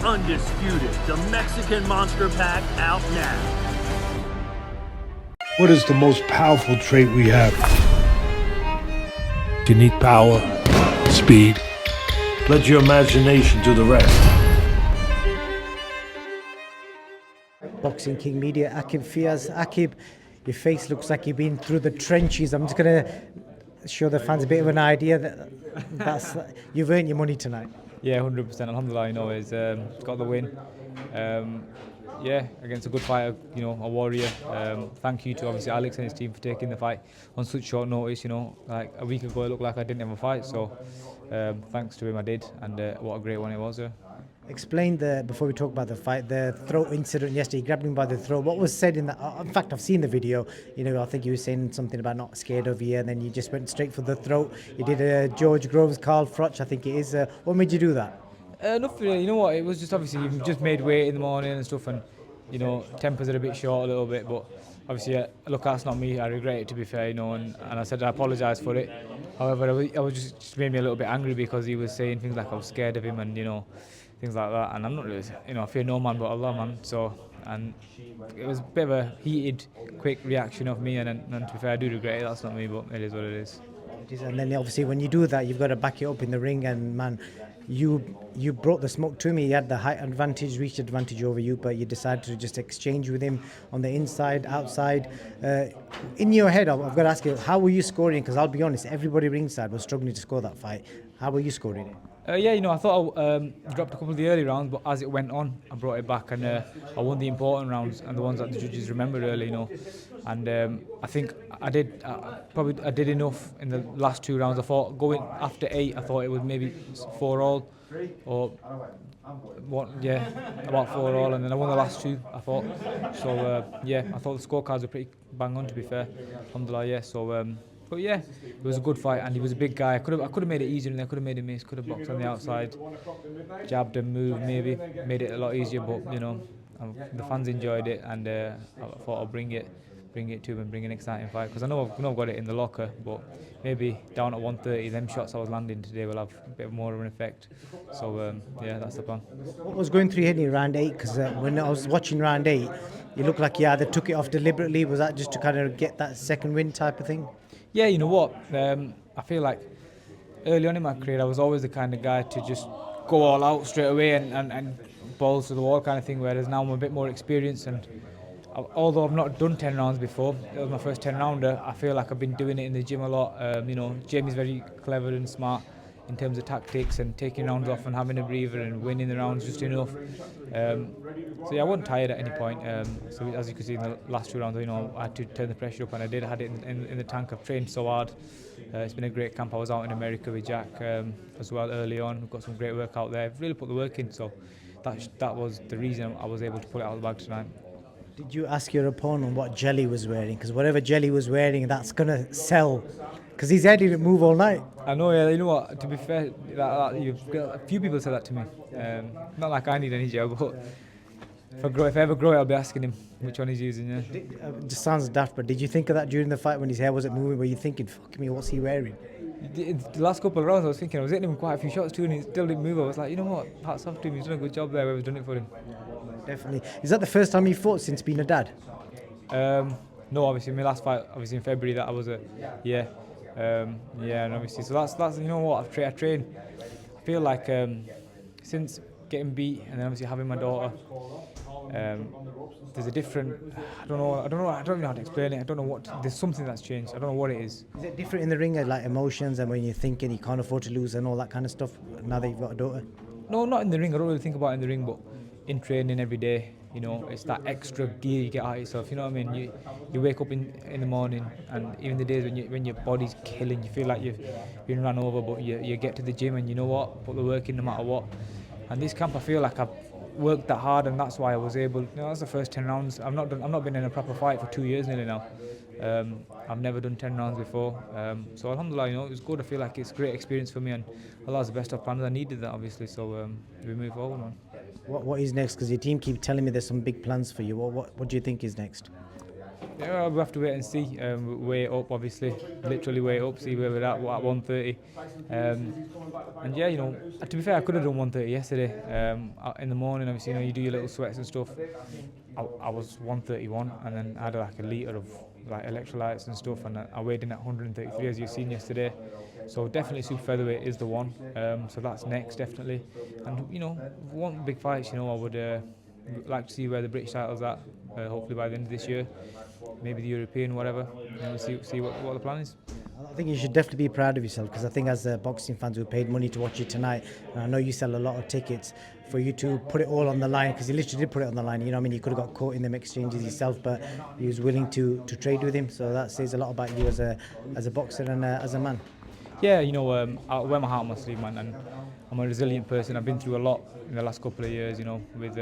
Undisputed, the Mexican Monster Pack out now. What is the most powerful trait we have? You need power, speed. Let your imagination do the rest. Boxing King Media, Aqib Fiaz. Aqib, your face looks like you've been through the trenches. I'm just going to show the fans a bit of an idea that you've earned your money tonight. Yeah, 100%. Alhamdulillah, he's got the win. Against a good fighter, a warrior. Thank you to obviously Alex and his team for taking the fight on such short notice. Like a week ago it looked like I didn't have a fight, so thanks to him I did, and what a great one it was. Explain before we talk about the fight, the throat incident yesterday. He grabbed him by the throat. What was said in that? In fact, I've seen the video. I think you were saying something about not scared of you, and then you just went straight for the throat. You did a George Groves, Carl Froch, I think it is. What made you do that? Nothing. You know what? It was just obviously you've just made weight in the morning and stuff, and tempers are a bit short a little bit. But obviously, look, that's not me. I regret it, to be fair. And I said I apologise for it. However, I was just made me a little bit angry because he was saying things like I was scared of him and things like that. And I'm not really, I fear no man but Allah, man. So, and it was a bit of a heated, quick reaction of me. And to be fair, I do regret it. That's not me, but it is what it is. And then obviously when you do that, you've got to back it up in the ring. And man, you brought the smoke to me. You had the height advantage, reach advantage over you, but you decided to just exchange with him on the inside, outside. In your head, I've got to ask you, how were you scoring? Because I'll be honest, everybody ringside was struggling to score that fight. How were you scoring it? I thought I dropped a couple of the early rounds, but as it went on, I brought it back and I won the important rounds and the ones that the judges remembered early, And I think I did enough in the last two rounds. I thought going after 8, I thought it was maybe 4-all or about 4-all, and then I won the last 2. I thought so. I thought the scorecards were pretty bang on, to be fair. Alhamdulillah, yeah. So. But yeah, it was a good fight, and he was a big guy. I could have made it easier, and I could have made him miss. Could have boxed on the outside, jabbed and moved, maybe made it a lot easier. But the fans enjoyed it, and I thought I'll bring it to him and bring an exciting fight. Because I know I've got it in the locker, but maybe down at 130, them shots I was landing today will have a bit more of an effect. So that's the plan. What was going through your head in round 8? Because when I was watching round 8, you looked like you either took it off deliberately. Was that just to kind of get that second win type of thing? Yeah, you know what? I feel like early on in my career, I was always the kind of guy to just go all out straight away and balls to the wall kind of thing, whereas now I'm a bit more experienced, and although I've not done 10 rounds before, it was my first 10 rounder, I feel like I've been doing it in the gym a lot. Jamie's very clever and smart in terms of tactics and taking rounds off and having a breather and winning the rounds just enough. I wasn't tired at any point. So as you can see in the last 2 rounds, I had to turn the pressure up, and I did. I had it in the tank. I've trained so hard. It's been a great camp. I was out in America with Jack as well early on. We've got some great work out there. I've really put the work in, so that was the reason I was able to pull it out of the bag tonight. Did you ask your opponent what jelly was wearing? Because whatever jelly was wearing, that's going to sell. Because his head didn't move all night. I know, yeah. You know what? To be fair, a few people said that to me. Not like I need any gel, but if I ever grow it, I'll be asking him which one he's using. Yeah. It just sounds daft, but did you think of that during the fight when his hair wasn't moving? Were you thinking, "Fuck me, what's he wearing"? The last couple of rounds, I was thinking, I was hitting him quite a few shots too, and he still didn't move. I was like, you know what? Hats off to him. He's done a good job there. Whoever's done it for him. Definitely. Is that the first time you fought since being a dad? No, obviously my last fight, obviously in February, that I was and obviously, so that's you know what, I train. I feel like since getting beat and then obviously having my daughter, there's a different, I don't even know how to explain it. I don't know what, there's something that's changed. I don't know what it is. Is it different in the ring, like emotions and when you're thinking you can't afford to lose and all that kind of stuff now that you've got a daughter? No, not in the ring. I don't really think about it in the ring, but in training every day, it's that extra gear you get out of yourself. You know what I mean? You wake up in the morning, and even the days when your body's killing, you feel like you've been run over, but you get to the gym and you know what, put the work in no matter what. And this camp, I feel like I've worked that hard, and that's why I was able. That's the first 10 rounds. I've not been in a proper fight for 2 years nearly now. I've never done 10 rounds before. So alhamdulillah, it was good. I feel like it's a great experience for me, and Allah's the best of plans. I needed that, obviously. So we move forward, man. What is next? Because your team keep telling me there's some big plans for you. What do you think is next? Yeah, we'll have to wait and see. Weigh it up, obviously. Literally weigh it up, see where we're at 130. And yeah, to be fair, I could have done 130 yesterday. In the morning, obviously, you do your little sweats and stuff. I was 131, and then I had like a litre of like electrolytes and stuff, and I weighed in at 133 as you've seen yesterday. So definitely super featherweight is the one. So that's next, definitely. And one big fight, I would like to see where the British title's at. Hopefully by the end of this year, maybe the European, whatever. We'll see what the plan is. I think you should definitely be proud of yourself, because I think as boxing fans who paid money to watch you tonight, and I know you sell a lot of tickets, for you to put it all on the line, because you literally did put it on the line. You could have got caught in them exchanges yourself, but you was willing to trade with him. So that says a lot about you as a boxer and as a man. Yeah, I wear my heart on my sleeve, man, and I'm a resilient person. I've been through a lot in the last couple of years, with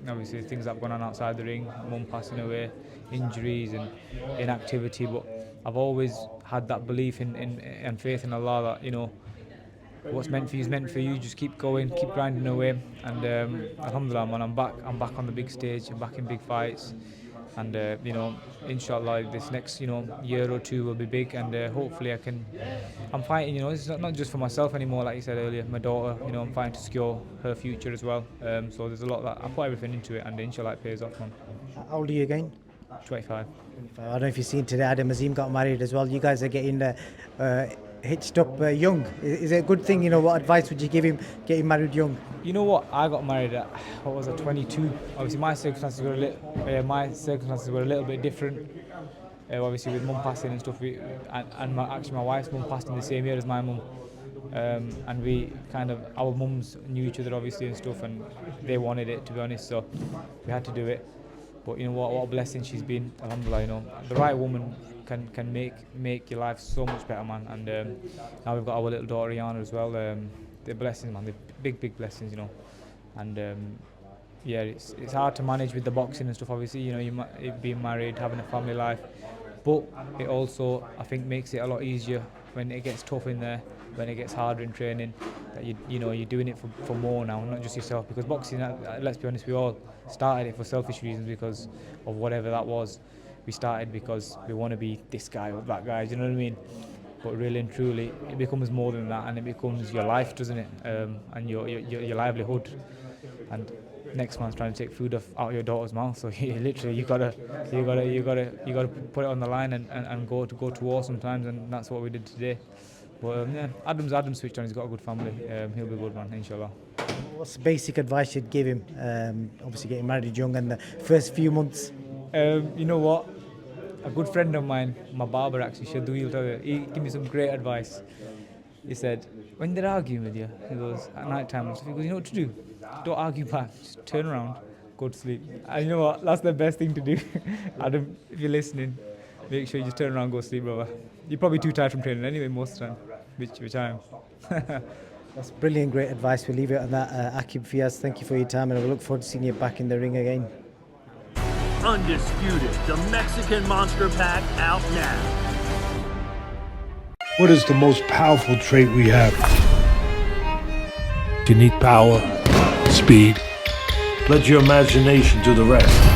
obviously things that have gone on outside the ring, mum passing away, injuries and inactivity, but I've always had that belief and faith in Allah that, what's meant for you is meant for you. Just keep going, keep grinding away, and alhamdulillah, man, I'm back on the big stage, I'm back in big fights. And inshallah this next year or two will be big, and hopefully I'm fighting, it's not just for myself anymore, like you said earlier, my daughter, I'm fighting to secure her future as well. So there's a lot that I put everything into it, and inshallah it pays off, man. How old are you again? 25. I don't know if you've seen today, Adam Azim got married as well. You guys are getting hitched up young. Is it a good thing? What advice would you give him getting married young? You know what? I got married at 22. Obviously, my circumstances were a little bit different. Obviously, with mum passing and stuff, and my wife's mum passed in the same year as my mum, and we our mums knew each other obviously and stuff, and they wanted it, to be honest. So we had to do it. But what a blessing she's been. Alhamdulillah, the right woman can make your life so much better, man. And now we've got our little daughter Yana as well. They're blessings, man. They're big blessings, And yeah, it's hard to manage with the boxing and stuff. Obviously, you being married, having a family life, but it also, I think, makes it a lot easier when it gets tough in there, when it gets harder in training. That you're doing it for more now, not just yourself. Because boxing, let's be honest, we all started it for selfish reasons because of whatever that was. We started because we want to be this guy or that guy. Do you know what I mean? But really and truly, it becomes more than that, and it becomes your life, doesn't it? And your livelihood. And next man's trying to take food out of your daughter's mouth, so you gotta put it on the line and go to war sometimes, and that's what we did today. But yeah, Adam's switched on. He's got a good family. He'll be good, man, inshallah. What's the basic advice you'd give him? Obviously getting married young and the first few months. You know what? A good friend of mine, my barber actually, he gave me some great advice. He said, when they're arguing with you, he goes, at night time, he goes, you know what to do? Don't argue back, just turn around, go to sleep. And you know what? That's the best thing to do. Adam, if you're listening, make sure you just turn around and go to sleep, brother. You're probably too tired from training anyway most of the time, which I am. That's brilliant, great advice. We'll leave it on that. Aqib Fiaz, thank you for your time, and we look forward to seeing you back in the ring again. Undisputed, the Mexican Monster Pack out now. What is the most powerful trait we have? You need power, speed. Let your imagination do the rest.